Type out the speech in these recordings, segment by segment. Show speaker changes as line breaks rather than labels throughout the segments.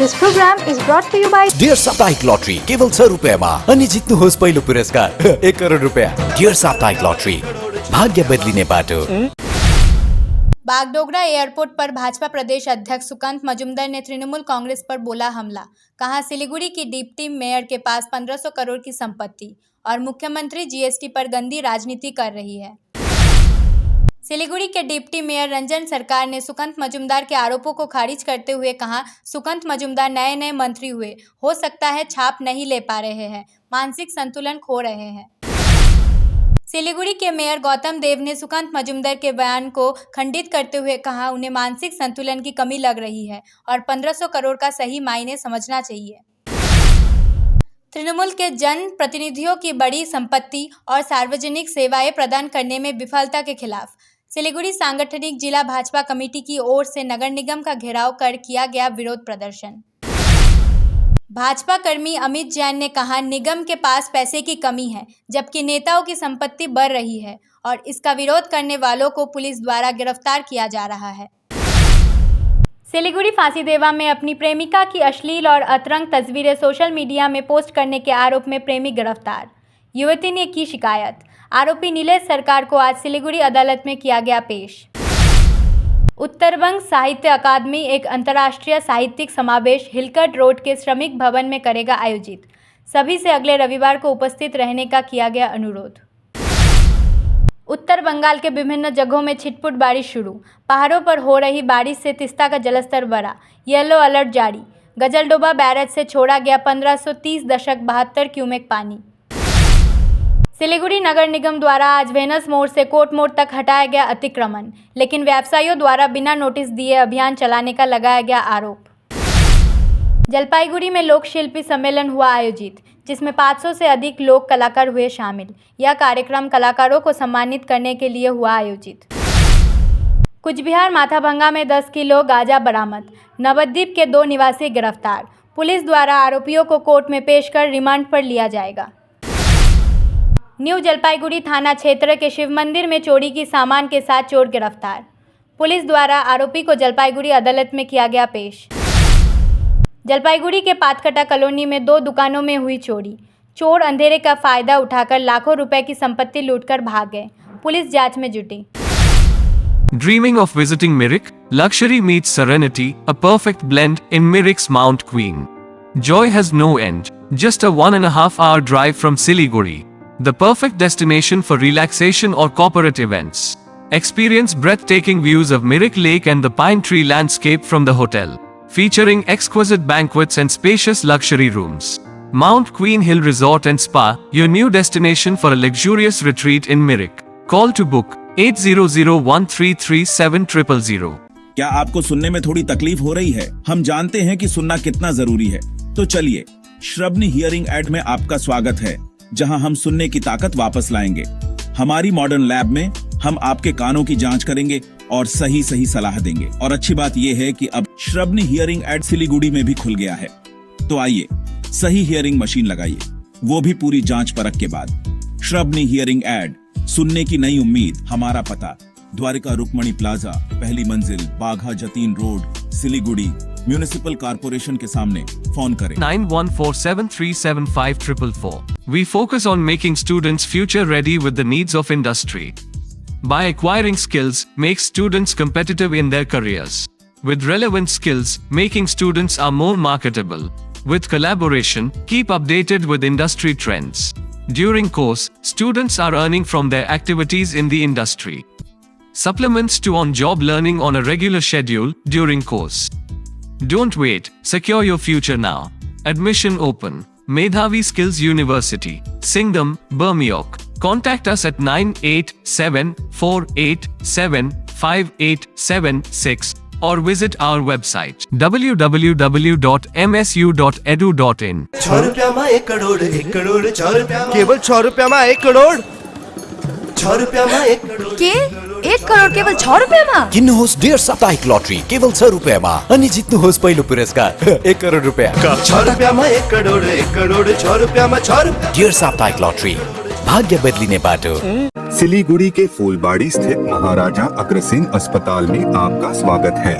This program is brought to you by
dear साप्ताहिक lottery केवल 100 रुपियाँमा अनि जित्नुहोस् पहिलो पुरस्कार 1 करोड रुपियाँ। डियर साप्ताहिक लॉटरी, भाग्य बदलिने बाटो।
बागडोगरा एयरपोर्ट पर भाजपा प्रदेश अध्यक्ष सुकांत मजूमदार ने तृणमूल कांग्रेस पर बोला हमला। कहा सिलीगुड़ी की डिप्टी मेयर के पास 1500 करोड़ की संपत्ति और मुख्यमंत्री जीएसटी पर गंदी राजनीति कर रही है। सिलीगुड़ी के डिप्टी मेयर रंजन सरकार ने सुकांत मजूमदार के आरोपों को खारिज करते हुए कहा, सुकांत मजूमदार नए मंत्री हुए, हो सकता है छाप नहीं ले पा रहे हैं, मानसिक संतुलन खो रहे हैं। सिलीगुड़ी के मेयर गौतम देव ने सुकांत मजूमदार के बयान को खंडित करते हुए कहा, उन्हें मानसिक संतुलन की कमी लग रही है और 1500 करोड़ का सही मायने समझना चाहिए। तृणमूल के जन प्रतिनिधियों की बड़ी संपत्ति और सार्वजनिक सेवाएं प्रदान करने में विफलता के खिलाफ सिलीगुड़ी सांगठनिक जिला भाजपा कमेटी की ओर से नगर निगम का घेराव कर किया गया विरोध प्रदर्शन। भाजपा कर्मी अमित जैन ने कहा, निगम के पास पैसे की कमी है जबकि नेताओं की संपत्ति बढ़ रही है और इसका विरोध करने वालों को पुलिस द्वारा गिरफ्तार किया जा रहा है। सिलीगुड़ी फांसीदेवा में अपनी प्रेमिका की अश्लील और अतरंग तस्वीरें सोशल मीडिया में पोस्ट करने के आरोप में प्रेमी गिरफ्तार। युवती ने की शिकायत। आरोपी नीलेश सरकार को आज सिलीगुड़ी अदालत में किया गया पेश। उत्तरबंग साहित्य अकादमी एक अंतर्राष्ट्रीय साहित्यिक समावेश हिलकट रोड के श्रमिक भवन में करेगा आयोजित। सभी से अगले रविवार को उपस्थित रहने का किया गया अनुरोध। उत्तर बंगाल के विभिन्न जगहों में छिटपुट बारिश शुरू। पहाड़ों पर हो रही बारिश से तिस्ता का जलस्तर बढ़ा। येलो अलर्ट जारी। गजलडोबा बैरेज से छोड़ा गया 1530.72 क्यूमेक पानी। सिलीगुड़ी नगर निगम द्वारा आज वेनस मोड़ से कोर्ट मोड़ तक हटाया गया अतिक्रमण, लेकिन व्यवसायियों द्वारा बिना नोटिस दिए अभियान चलाने का लगाया गया आरोप। जलपाईगुड़ी में लोक शिल्पी सम्मेलन हुआ आयोजित, जिसमें 500 से अधिक लोक कलाकार हुए शामिल। यह कार्यक्रम कलाकारों को सम्मानित करने के लिए हुआ आयोजित। कुचबिहार माथाभंगा में 10 किलो गांजा बरामद। नवद्वीप के 2 निवासी गिरफ्तार। पुलिस द्वारा आरोपियों को कोर्ट में पेश कर रिमांड पर लिया जाएगा। न्यू जलपाईगुड़ी थाना क्षेत्र के शिव मंदिर में चोरी की सामान के साथ चोर गिरफ्तार। पुलिस द्वारा आरोपी को जलपाईगुड़ी अदालत में किया गया पेश। जलपाईगुड़ी के पातकटा कॉलोनी में 2 दुकानों में हुई चोरी। चोर अंधेरे का फायदा उठाकर लाखों रुपए की संपत्ति लूटकर भाग गए। पुलिस जांच में जुटी।
Dreaming of visiting Mirik? Luxury meets serenity, a perfect blend in Mirik's Mount Queen. Joy has no end. Just a 1.5 hour drive from Siliguri. The perfect destination for relaxation or corporate events. Experience breathtaking views of Mirik Lake and the pine tree landscape from the hotel, featuring exquisite banquets and spacious luxury rooms. Mount Queen Hill Resort and Spa, your new destination for a luxurious retreat in Mirik. Call to book 8001337000.
क्या आपको सुनने में थोड़ी तकलीफ हो रही है? हम जानते हैं कि सुनना कितना जरूरी है, तो चलिए श्रवणी हियरिंग एड में आपका स्वागत है, जहां हम सुनने की ताकत वापस लाएंगे। हमारी मॉडर्न लैब में हम आपके कानों की जांच करेंगे और सही सलाह देंगे। और अच्छी बात यह है कि अब श्रवणी हियरिंग एड सिलीगुड़ी में भी खुल गया है। तो आइए सही हियरिंग मशीन लगाइए, वो भी पूरी जांच परख के बाद। श्रवणी हियरिंग एड, सुनने की नई उम्मीद। हमारा पता द्वारिका रुक्मणी प्लाजा, पहली मंजिल, Bagha Jatin road, Siliguri, municipal corporation के सामने। फोन करें
9147375444. We focus on making students future ready with the needs of industry. By acquiring skills, makes students competitive in their careers. With relevant skills, making students are more marketable. With collaboration, keep updated with industry trends. During course, students are earning from their activities in the industry. Supplements to on-job learning on a regular schedule during course. Don't wait, secure your future now. Admission open. Medhavi Skills University, Singham, Bermioc. Contact us at 9874875876 or visit our website www.msu.edu.in.
6 रुपयामा 1 crore, 1 crore 6 रुपयामा,
केवल 6 रुपयामा 1 करोड,
6 रुपयामा 1 करोड।
के 1 करोड केवल 6 रुपियाँमा?
किन्नुहोस् dear साप्ताहिक lottery केवल 6 रुपियाँमा अनि जित्नुहोस् पहिलो पुरस्कार 1 करोड रुपियाँ।
6 रुपयामा 1 करोड, 1 करोड 6 रुपयामा 6 रुपया।
डियर साप्ताहिक लॉटरी, भाग्य बदलिने बाटो।
सिलीगुड़ी के फूलबाड़ी स्थित महाराजा अग्रसेन अस्पताल में आपका स्वागत है।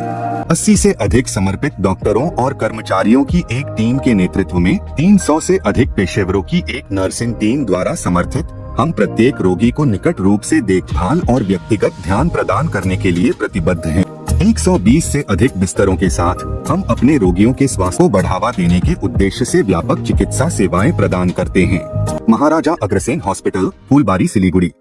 80 से अधिक समर्पित डॉक्टरों और कर्मचारियों की एक टीम के नेतृत्व में 300 से अधिक पेशेवरों की एक नर्सिंग टीम द्वारा समर्थित हम प्रत्येक रोगी को निकट रूप से देखभाल और व्यक्तिगत ध्यान प्रदान करने के लिए प्रतिबद्ध हैं। 120 से अधिक बिस्तरों के साथ हम अपने रोगियों के स्वास्थ्य को बढ़ावा देने के उद्देश्य से व्यापक चिकित्सा सेवाएं प्रदान करते हैं। महाराजा अग्रसेन हॉस्पिटल, फूलबारी, सिलीगुड़ी।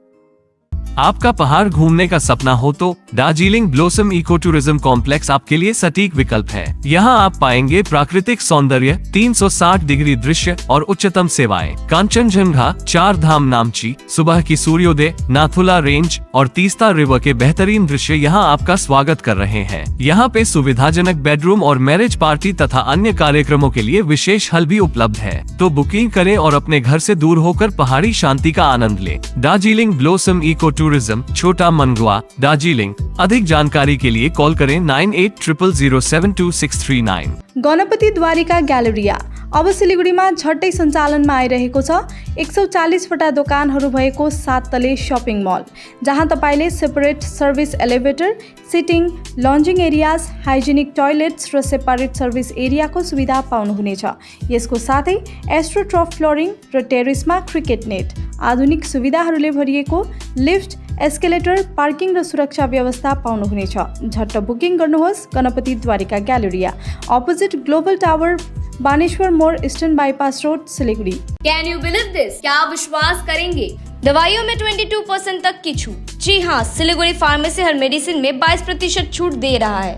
आपका पहाड़ घूमने का सपना हो तो Darjeeling blossom eco tourism complex आपके लिए सटीक विकल्प है। यहाँ आप पाएंगे प्राकृतिक सौंदर्य, 360 डिग्री दृश्य और उच्चतम सेवाएं। कांचनजंगा, 4 धाम नामची, सुबह की सूर्योदय, नाथुला रेंज और तीस्ता रिवर के बेहतरीन दृश्य यहाँ आपका स्वागत कर रहे हैं। यहाँ पे सुविधाजनक बेडरूम और मैरिज पार्टी तथा अन्य कार्यक्रमों के लिए विशेष हल भी उपलब्ध है। तो बुकिंग करें और अपने घर से दूर होकर पहाड़ी शांति का आनंद लें। दार्जिलिंग ब्लॉसम इको टूरिज्म, छोटा मनगुआ, दार्जिलिंग। अधिक जानकारी के लिए कॉल करें 9800072639।
गणपति द्वारिका ग्यालेरिया अब सिलिगुडीमा झट्टै सञ्चालनमा आइरहेको छ। 140 वटा दोकानहरू भएको 7 तले शपिङ मल, जहाँ तपाईले separate service elevator, sitting, lounging areas, hygienic toilets र सेपरेट सर्भिस एरियाको सुविधा पाउनुहुनेछ। यसको साथै एस्ट्रोट्रफ फ्लोरिङ र टेरेसमा क्रिकेट नेट, आधुनिक सुविधाहरूले भरिएको लिफ्ट, एस्केलेटर, पार्किङ र सुरक्षा व्यवस्था पाउनुहुनेछ। झट्ट बुकिङ गर्नुहोस्। Ganpati Dwarika galleria, opposite global tower, Baneshwar मोड़, eastern bypass road, Siliguri.
Can you believe this? क्या आप विश्वास करेंगे? दवाइयों में 22% तक की छूट। जी हाँ, सिलीगुड़ी फार्मेसी हर मेडिसिन में 22% छूट दे रहा है।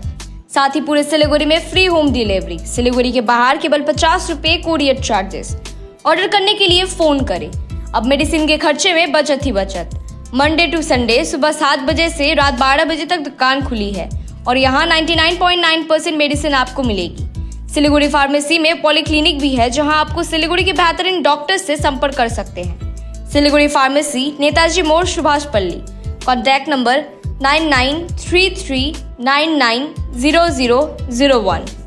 साथ ही पूरे सिलीगुड़ी में फ्री होम डिलीवरी। सिलीगुड़ी के बाहर केवल 50 रुपए कोरियर चार्जेस। ऑर्डर करने के लिए फोन करें। अब मेडिसिन के खर्चे में बचत ही बचत। मंडे टू संडे सुबह 7 बजे से रात 12 बजे तक दुकान खुली है और यहाँ 99.9% मेडिसिन आपको मिलेगी। सिलीगुड़ी फार्मेसी में पॉलीक्लिनिक भी है, जहां आपको सिलीगुड़ी के बेहतरीन डॉक्टर से संपर्क कर सकते हैं। सिलीगुड़ी फार्मेसी, नेताजी मोड़, सुभाष पल्ली। Contact number 9933990001।